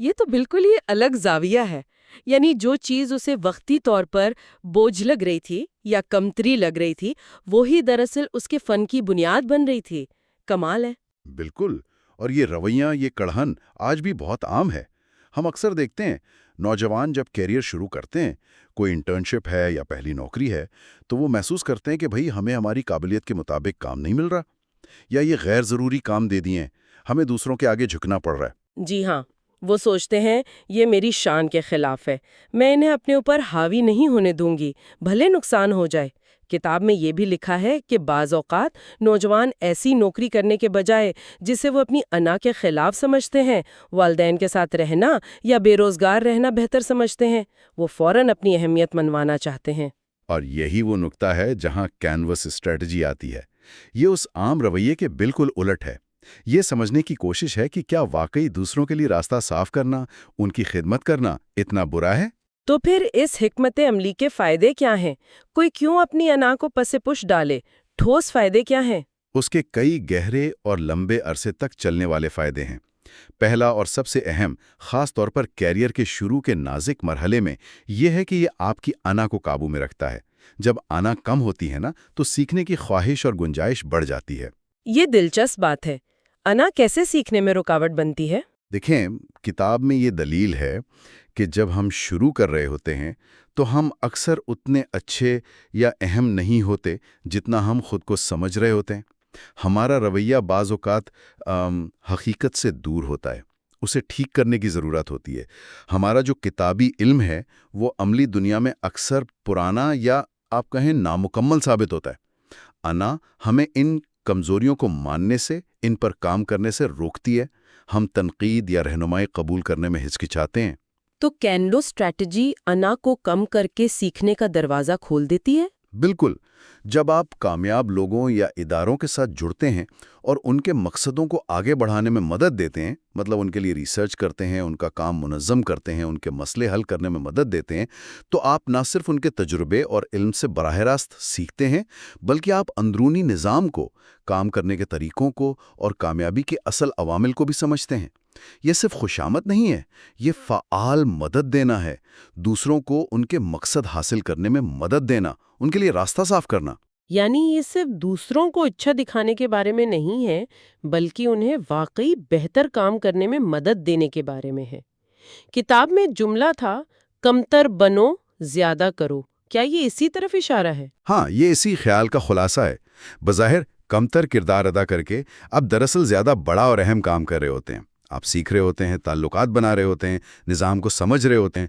یہ تو بالکل ہی الگ زاویہ ہے. یعنی جو چیز اسے وقتی طور پر بوجھ لگ رہی تھی یا کمتری لگ رہی تھی، وہی دراصل اس کے فن کی بنیاد بن رہی تھی. کمال ہے. بالکل. اور یہ رویہ، یہ کڑہن آج بھی بہت عام ہے. ہم اکثر دیکھتے ہیں نوجوان جب کیریئر شروع کرتے ہیں، کوئی انٹرنشپ ہے یا پہلی نوکری ہے، تو وہ محسوس کرتے ہیں کہ بھئی ہمیں ہماری قابلیت کے مطابق کام نہیں مل رہا، یا یہ غیر ضروری کام دے دیے ہیں، ہمیں دوسروں کے آگے جھکنا پڑ رہا ہے. جی ہاں، وہ سوچتے ہیں یہ میری شان کے خلاف ہے، میں انہیں اپنے اوپر حاوی نہیں ہونے دوں گی، بھلے نقصان ہو جائے. کتاب میں یہ بھی لکھا ہے کہ بعض اوقات نوجوان ایسی نوکری کرنے کے بجائے جسے وہ اپنی انا کے خلاف سمجھتے ہیں، والدین کے ساتھ رہنا یا بے روزگار رہنا بہتر سمجھتے ہیں، وہ فوراً اپنی اہمیت منوانا چاہتے ہیں. اور یہی وہ نقطہ ہے جہاں کینوس اسٹریٹجی آتی ہے. یہ اس عام رویے کے بالکل الٹ ہے. یہ سمجھنے کی کوشش ہے کہ کیا واقعی دوسروں کے لیے راستہ صاف کرنا، ان کی خدمت کرنا اتنا برا ہے؟ تو پھر اس حکمت عملی کے فائدے کیا ہیں؟ کوئی کیوں اپنی انا کو پس پش ڈالے؟ ٹھوس فائدے کیا ہیں؟ اس کے کئی گہرے اور لمبے عرصے تک چلنے والے فائدے ہیں. پہلا اور سب سے اہم، خاص طور پر کیریئر کے شروع کے نازک مرحلے میں، یہ ہے کہ یہ آپ کی انا کو قابو میں رکھتا ہے. جب انا کم ہوتی ہے نا، تو سیکھنے کی خواہش اور گنجائش بڑھ جاتی ہے. یہ دلچسپ بات ہے. انا کیسے سیکھنے میں رکاوٹ بنتی ہے؟ دیکھیں، کتاب میں یہ دلیل ہے کہ جب ہم شروع کر رہے ہوتے ہیں تو ہم اکثر اتنے اچھے یا اہم نہیں ہوتے جتنا ہم خود کو سمجھ رہے ہوتے ہیں. ہمارا رویہ بعض اوقات حقیقت سے دور ہوتا ہے. اسے ٹھیک کرنے کی ضرورت ہوتی ہے. ہمارا جو کتابی علم ہے وہ عملی دنیا میں اکثر پرانا یا آپ کہیں نامکمل ثابت ہوتا ہے. انا ہمیں ان کمزوریوں کو ماننے سے، ان پر کام کرنے سے روکتی ہے. ہم تنقید یا رہنمائی قبول کرنے میں ہچکچاتے ہیں. تو کینلو اسٹریٹجی انا کو کم کر کے سیکھنے کا دروازہ کھول دیتی ہے؟ بالکل. جب آپ کامیاب لوگوں یا اداروں کے ساتھ جڑتے ہیں اور ان کے مقصدوں کو آگے بڑھانے میں مدد دیتے ہیں، مطلب ان کے لیے ریسرچ کرتے ہیں، ان کا کام منظم کرتے ہیں، ان کے مسئلے حل کرنے میں مدد دیتے ہیں، تو آپ نہ صرف ان کے تجربے اور علم سے براہ راست سیکھتے ہیں، بلکہ آپ اندرونی نظام کو، کام کرنے کے طریقوں کو اور کامیابی کے اصل عوامل کو بھی سمجھتے ہیں. یہ صرف خوشامد نہیں ہے، یہ فعال مدد دینا ہے. دوسروں کو ان کے مقصد حاصل کرنے میں مدد دینا، ان کے لیے راستہ صاف کرنا. یعنی یہ صرف دوسروں کو اچھا دکھانے کے بارے میں نہیں ہے، بلکہ انہیں واقعی بہتر کام کرنے میں مدد دینے کے بارے میں ہے. کتاب میں جملہ تھا، کمتر بنو، زیادہ کرو. کیا یہ اسی طرف اشارہ ہے؟ ہاں، یہ اسی خیال کا خلاصہ ہے. بظاہر کمتر کردار ادا کر کے آپ دراصل زیادہ بڑا اور اہم کام کر رہے ہوتے ہیں. آپ سیکھ رہے ہوتے ہیں، تعلقات بنا رہے ہوتے ہیں، نظام کو سمجھ رہے ہوتے ہیں.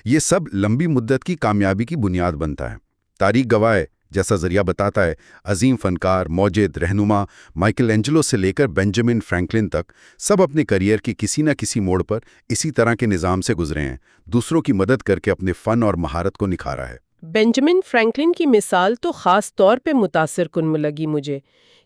یہ سب لمبی مدت کی کامیابی کی بنیاد بنتا ہے. تاریخ گواہ ہے، جیسا ذریعہ بتاتا ہے، عظیم فنکار، موجد، رہنما، مائیکل اینجلو سے لے کر بینجامن فرینکلن تک، سب اپنے کیریئر کے کسی نہ کسی موڑ پر اسی طرح کے نظام سے گزرے ہیں. دوسروں کی مدد کر کے اپنے فن اور مہارت کو نکھارا ہے. بینجامن فرینکلن کی مثال تو خاص طور پہ متاثر کن لگی مجھے.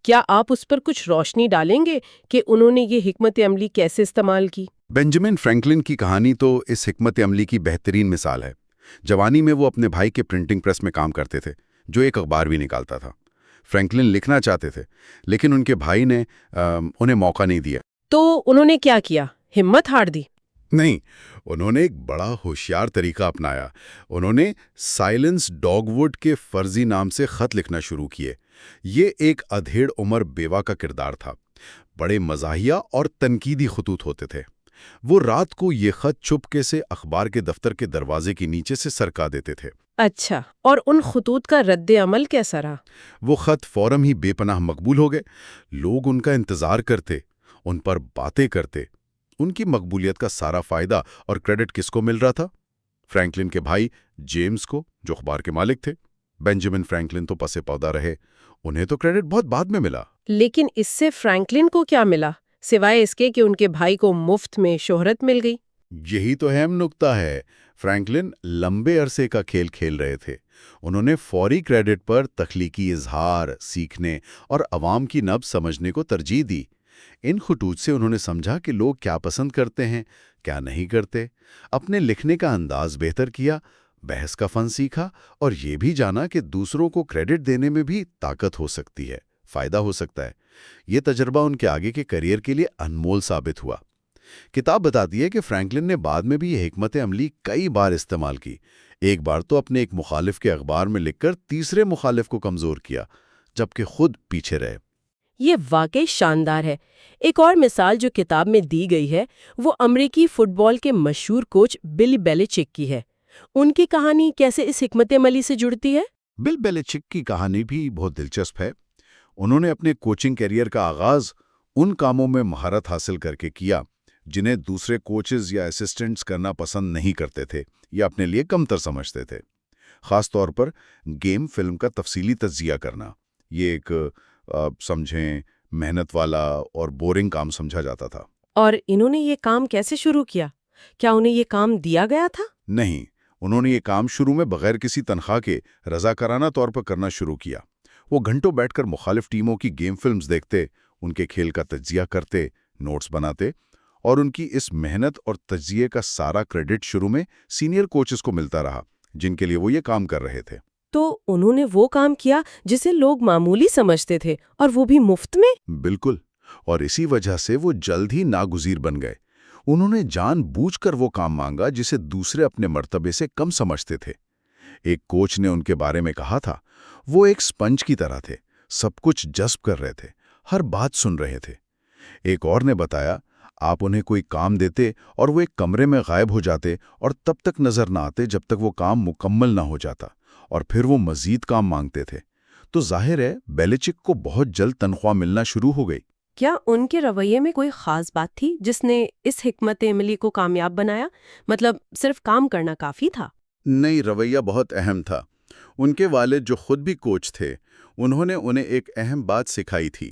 کیا آپ اس پر کچھ روشنی ڈالیں گے کہ انہوں نے یہ حکمت عملی کیسے استعمال کی؟ بینجامن فرینکلن کی کہانی تو اس حکمت عملی کی بہترین مثال ہے. جوانی میں وہ اپنے بھائی کے پرنٹنگ پریس میں کام کرتے تھے، جو ایک اخبار بھی نکالتا تھا. فرینکلن لکھنا چاہتے تھے، لیکن ان کے بھائی نے انہیں موقع نہیں دیا. تو انہوں نے کیا کیا؟ ہمت ہار دی؟ نہیں، انہوں نے ایک بڑا ہوشیار طریقہ اپنایا. انہوں نے سائلنس ڈاگ ووڈ کے فرضی نام سے خط لکھنا شروع کیے. یہ ایک ادھیڑ عمر بیوہ کا کردار تھا. بڑے مزاحیہ اور تنقیدی خطوط ہوتے تھے. وہ رات کو یہ خط چپکے سے اخبار کے دفتر کے دروازے کے نیچے سے سرکا دیتے تھے. اچھا، اور ان خطوط کا رد عمل کیسا رہا؟ وہ خط فوراً ہی بے پناہ مقبول ہو گئے. لوگ ان کا انتظار کرتے، ان پر باتیں کرتے. ان کی مقبولیت کا سارا فائدہ اور کریڈٹ کس کو مل رہا تھا؟ فرینکلن کے بھائی جیمز کو، جو اخبار کے مالک تھے. بینجامن فرینکلن تو پسے پودا رہے، انہیں تو کریڈٹ بہت بعد میں ملا. لیکن اس سے فرینکلن کو کیا ملا، سوائے اس کے کہ ان کے بھائی کو مفت میں شہرت مل گئی؟ یہی تو اہم نکتہ ہے. فرینکلن لمبے عرصے کا کھیل کھیل رہے تھے. انہوں نے فوری کریڈٹ پر تخلیقی اظہار، سیکھنے اور عوام کی نبض سمجھنے کو ترجیح دی. ان خطوط سے انہوں نے سمجھا کہ لوگ کیا پسند کرتے ہیں، کیا نہیں کرتے. اپنے لکھنے کا انداز بہتر کیا، بحث کا فن سیکھا، اور یہ بھی جانا کہ دوسروں کو کریڈٹ دینے میں بھی طاقت ہو سکتی ہے، فائدہ ہو سکتا ہے. یہ تجربہ ان کے آگے کے کیریئر کے لیے انمول ثابت ہوا. کتاب بتاتی ہے کہ فرینکلن نے بعد میں بھی یہ حکمت عملی کئی بار استعمال کی. ایک بار تو اپنے ایک مخالف کے اخبار میں لکھ کر تیسرے مخالف کو کمزور کیا، جبکہ خود پیچھے رہے. یہ واقعی شاندار ہے۔ ایک اور مثال جو کتاب میں دی گئی ہے وہ امریکی فٹ بال کے مشہور کوچ بل بیلیچک کی ہے۔ ان کی کہانی کیسے اس حکمت عملی سے جڑتی ہے؟ بل بیلیچک کی کہانی بھی بہت دلچسپ ہے. انہوں نے اپنے کوچنگ کیریئر کا آغاز ان کاموں میں مہارت حاصل کر کے کیا جنہیں دوسرے کوچز یا اسسٹنٹس کرنا پسند نہیں کرتے تھے یا اپنے لیے کمتر سمجھتے تھے. خاص طور پر گیم فلم کا تفصیلی تجزیہ کرنا یہ ایک سمجھیں محنت والا اور بورنگ کام سمجھا جاتا تھا. اور انہوں نے یہ کام کیسے شروع کیا؟ کیا انہیں یہ کام دیا گیا تھا؟ نہیں، انہوں نے یہ کام شروع میں بغیر کسی تنخواہ کے رضاکارانہ طور پر کرنا شروع کیا. وہ گھنٹوں بیٹھ کر مخالف ٹیموں کی گیم فلمز دیکھتے، ان کے کھیل کا تجزیہ کرتے، نوٹس بناتے، اور ان کی اس محنت اور تجزیے کا سارا کریڈٹ شروع میں سینئر کوچز کو ملتا رہا جن کے لیے وہ یہ کام کر رہے تھے. تو انہوں نے وہ کام کیا جسے لوگ معمولی سمجھتے تھے، اور وہ بھی مفت میں؟ بالکل، اور اسی وجہ سے وہ جلد ہی ناگزیر بن گئے. انہوں نے جان بوجھ کر وہ کام مانگا جسے دوسرے اپنے مرتبے سے کم سمجھتے تھے. ایک کوچ نے ان کے بارے میں کہا تھا، وہ ایک سپنج کی طرح تھے، سب کچھ جذب کر رہے تھے، ہر بات سن رہے تھے. ایک اور نے بتایا، آپ انہیں کوئی کام دیتے اور وہ ایک کمرے میں غائب ہو جاتے اور تب تک نظر نہ آتے جب تک وہ کام مکمل نہ ہو جاتا، اور پھر وہ مزید کام مانگتے تھے. تو ظاہر ہے بیلیچک کو بہت جلد تنخواہ ملنا شروع ہو گئی. کیا ان کے رویے میں کوئی خاص بات تھی جس نے اس حکمت عملی کو کامیاب بنایا؟ مطلب صرف کام کرنا کافی تھا؟ نہیں، رویہ بہت اہم تھا. ان کے والد جو خود بھی کوچ تھے، انہوں نے انہیں ایک اہم بات سکھائی تھی.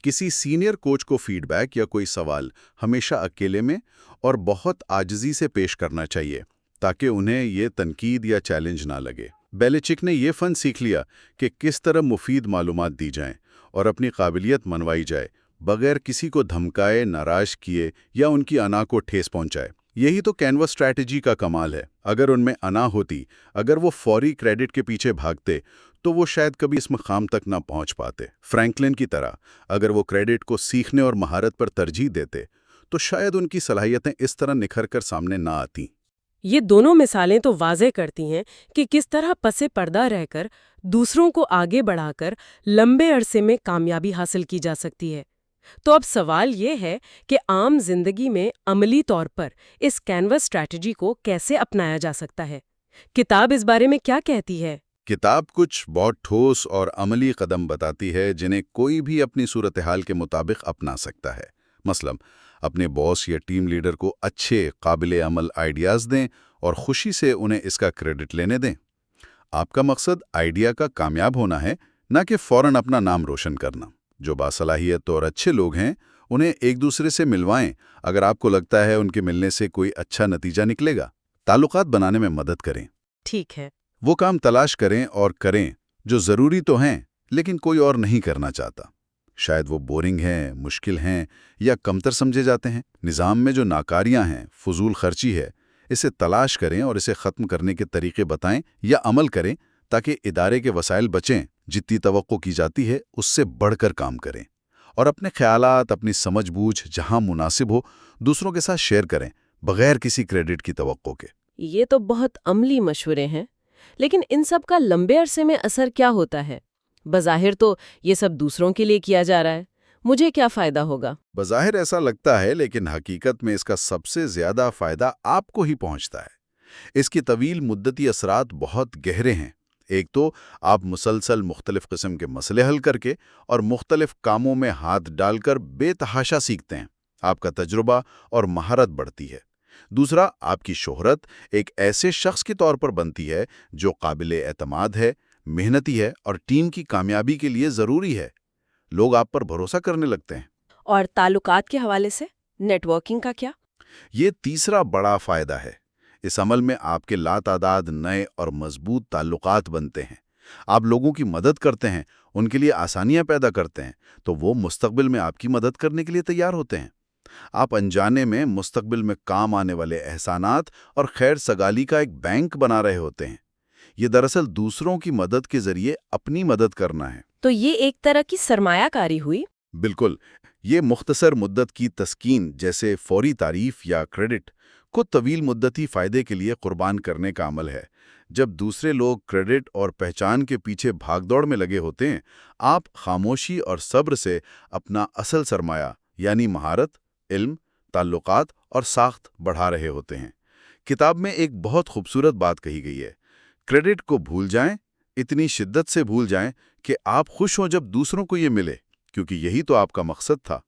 کسی سینئر کوچ کو فیڈ بیک یا کوئی سوال ہمیشہ اکیلے میں اور بہت عاجزی سے پیش کرنا چاہیے تاکہ انہیں یہ تنقید یا چیلنج نہ لگے. بیلیچک نے یہ فن سیکھ لیا کہ کس طرح مفید معلومات دی جائیں اور اپنی قابلیت منوائی جائے بغیر کسی کو دھمکائے، ناراض کیے یا ان کی انا کو ٹھیس پہنچائے. یہی تو کینوس اسٹریٹجی کا کمال ہے. اگر ان میں انا ہوتی، اگر وہ فوری کریڈٹ کے پیچھے بھاگتے تو وہ شاید کبھی اس مقام تک نہ پہنچ پاتے. فرینکلن کی طرح اگر وہ کریڈٹ کو سیکھنے اور مہارت پر ترجیح دیتے تو شاید ان کی صلاحیتیں اس طرح نکھر کر سامنے نہ آتیں. یہ دونوں مثالیں تو واضح کرتی ہیں کہ کس طرح پس پردہ رہ کر دوسروں کو آگے بڑھا کر لمبے عرصے میں کامیابی حاصل کی جا سکتی ہے. تو اب سوال یہ ہے کہ عام زندگی میں عملی طور پر اس کینوس اسٹریٹجی کو کیسے اپنایا جا سکتا ہے؟ کتاب اس بارے میں کیا کہتی ہے؟ کتاب کچھ بہت ٹھوس اور عملی قدم بتاتی ہے جنہیں کوئی بھی اپنی صورتحال کے مطابق اپنا سکتا ہے. مثلا اپنے باس یا ٹیم لیڈر کو اچھے قابل عمل آئیڈیاز دیں اور خوشی سے انہیں اس کا کریڈٹ لینے دیں. آپ کا مقصد آئیڈیا کا کامیاب ہونا ہے، نہ کہ فوراً اپنا نام روشن کرنا. جو باصلاحیت اور اچھے لوگ ہیں انہیں ایک دوسرے سے ملوائیں اگر آپ کو لگتا ہے ان کے ملنے سے کوئی اچھا نتیجہ نکلے گا. تعلقات بنانے میں مدد کریں. ٹھیک ہے. وہ کام تلاش کریں اور کریں جو ضروری تو ہیں لیکن کوئی اور نہیں کرنا چاہتا. شاید وہ بورنگ ہیں، مشکل ہیں یا کمتر سمجھے جاتے ہیں. نظام میں جو ناکاریاں ہیں، فضول خرچی ہے، اسے تلاش کریں اور اسے ختم کرنے کے طریقے بتائیں یا عمل کریں تاکہ ادارے کے وسائل بچیں. جتنی توقع کی جاتی ہے اس سے بڑھ کر کام کریں اور اپنے خیالات، اپنی سمجھ بوجھ جہاں مناسب ہو دوسروں کے ساتھ شیئر کریں بغیر کسی کریڈٹ کی توقع کے. یہ تو بہت عملی مشورے ہیں، لیکن ان سب کا لمبے عرصے میں اثر کیا ہوتا ہے؟ بظاہر تو یہ سب دوسروں کے لیے کیا جا رہا ہے، مجھے کیا فائدہ ہوگا؟ بظاہر ایسا لگتا ہے لیکن حقیقت میں اس کا سب سے زیادہ فائدہ آپ کو ہی پہنچتا ہے. اس کی طویل مدتی اثرات بہت گہرے ہیں. ایک تو آپ مسلسل مختلف قسم کے مسئلے حل کر کے اور مختلف کاموں میں ہاتھ ڈال کر بے تحاشا سیکھتے ہیں. آپ کا تجربہ اور مہارت بڑھتی ہے. دوسرا، آپ کی شہرت ایک ایسے شخص کے طور پر بنتی ہے جو قابل اعتماد ہے، محنتی ہے اور ٹیم کی کامیابی کے لیے ضروری ہے. لوگ آپ پر بھروسہ کرنے لگتے ہیں. اور تعلقات کے حوالے سے نیٹ ورکنگ کا کیا؟ یہ تیسرا بڑا فائدہ ہے. اس عمل میں آپ کے لاتعداد نئے اور مضبوط تعلقات بنتے ہیں. آپ لوگوں کی مدد کرتے ہیں، ان کے لیے آسانیاں پیدا کرتے ہیں، تو وہ مستقبل میں آپ کی مدد کرنے کے لیے تیار ہوتے ہیں. آپ انجانے میں مستقبل میں کام آنے والے احسانات اور خیر سگالی کا ایک بینک بنا رہے ہوتے ہیں. یہ دراصل دوسروں کی مدد کے ذریعے اپنی مدد کرنا ہے. تو یہ ایک طرح کی سرمایہ کاری ہوئی؟ بالکل. یہ مختصر مدت کی تسکین جیسے فوری تعریف یا کریڈٹ کو طویل مدتی فائدے کے لیے قربان کرنے کا عمل ہے۔ جب دوسرے لوگ کریڈٹ اور پہچان کے پیچھے بھاگ دوڑ میں لگے ہوتے ہیں، آپ خاموشی اور صبر سے اپنا اصل سرمایہ یعنی مہارت، علم، تعلقات اور ساخت بڑھا رہے ہوتے ہیں۔ کتاب میں ایک بہت خوبصورت بات کہی گئی ہے، کریڈٹ کو بھول جائیں، اتنی شدت سے بھول جائیں کہ آپ خوش ہوں جب دوسروں کو یہ ملے، کیونکہ یہی تو آپ کا مقصد تھا۔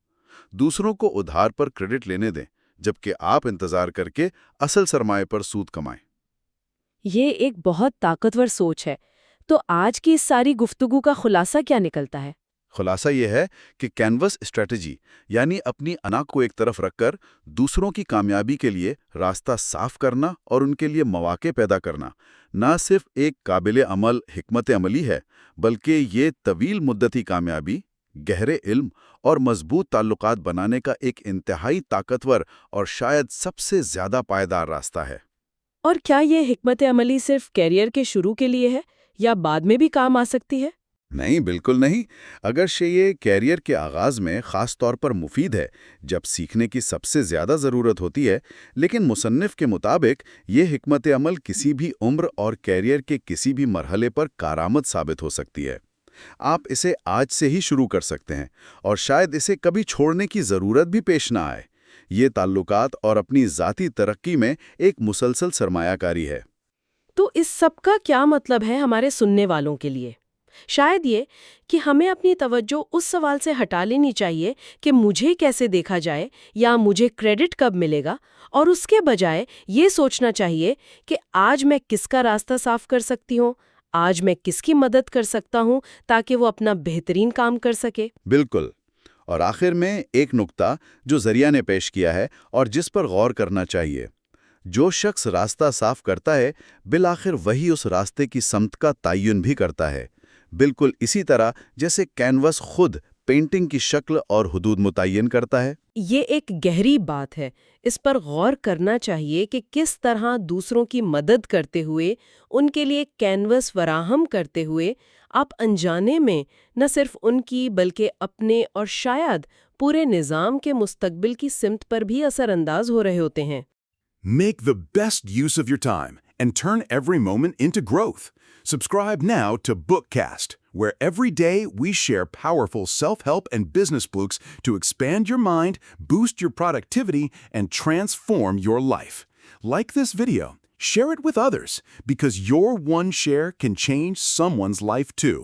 دوسروں کو ادھار پر کریڈٹ لینے دیں، جبکہ آپ انتظار کر کے اصل سرمایہ پر سود کمائیں۔ یہ ایک بہت طاقتور سوچ ہے۔ تو آج کی اس ساری گفتگو کا خلاصہ کیا نکلتا ہے؟ خلاصہ یہ ہے کہ کینوس اسٹریٹجی یعنی اپنی انا کو ایک طرف رکھ کر دوسروں کی کامیابی کے لیے راستہ صاف کرنا اور ان کے لیے مواقع پیدا کرنا نہ صرف ایک قابل عمل حکمت عملی ہے، بلکہ یہ طویل مدتی کامیابی، گہرے علم اور مضبوط تعلقات بنانے کا ایک انتہائی طاقتور اور شاید سب سے زیادہ پائیدار راستہ ہے۔ اور کیا یہ حکمت عملی صرف کیریئر کے شروع کے لیے ہے یا بعد میں بھی کام آ سکتی ہے؟ نہیں، بالکل نہیں۔ اگرچہ یہ کیریئر کے آغاز میں خاص طور پر مفید ہے جب سیکھنے کی سب سے زیادہ ضرورت ہوتی ہے، لیکن مصنف کے مطابق یہ حکمت عمل کسی بھی عمر اور کیریئر کے کسی بھی مرحلے پر کارآمد ثابت ہو سکتی ہے۔ آپ اسے آج سے ہی شروع کر سکتے ہیں اور شاید اسے کبھی چھوڑنے کی ضرورت بھی پیش نہ آئے۔ یہ تعلقات اور اپنی ذاتی ترقی میں ایک مسلسل سرمایہ کاری ہے۔ تو اس سب کا کیا مطلب ہے ہمارے سننے والوں کے لیے؟ شاید یہ کہ ہمیں اپنی توجہ اس سوال سے ہٹا لینی چاہیے کہ مجھے کیسے دیکھا جائے یا مجھے کریڈٹ کب ملے گا، اور اس کے بجائے یہ سوچنا چاہیے کہ آج میں کس کا راستہ صاف کر سکتی ہوں، آج میں کس کی مدد کر سکتا ہوں تاکہ وہ اپنا بہترین کام کر سکے۔ بالکل۔ اور آخر میں ایک نکتہ جو ذریعہ نے پیش کیا ہے اور جس پر غور کرنا چاہیے، جو شخص راستہ صاف کرتا ہے بالآخر وہی اس راستے کی سمت کا تعین بھی کرتا ہے، بالکل اسی طرح جیسے کینوس خود پینٹنگ کی شکل اور حدود متعین کرتا ہے۔ یہ ایک گہری بات ہے۔ اس پر غور کرنا چاہیے کہ کس طرح دوسروں کی مدد کرتے ہوئے، ان کے لیے کینوس فراہم کرتے ہوئے، آپ انجانے میں نہ صرف ان کی بلکہ اپنے اور شاید پورے نظام کے مستقبل کی سمت پر بھی اثر انداز ہو رہے ہوتے ہیں۔ Make the best use of your time and turn every moment into growth. Subscribe now to Bookcast, where every day we share powerful self-help and business books to expand your mind, boost your productivity, and transform your life. Like this video, share it with others, because your one share can change someone's life too.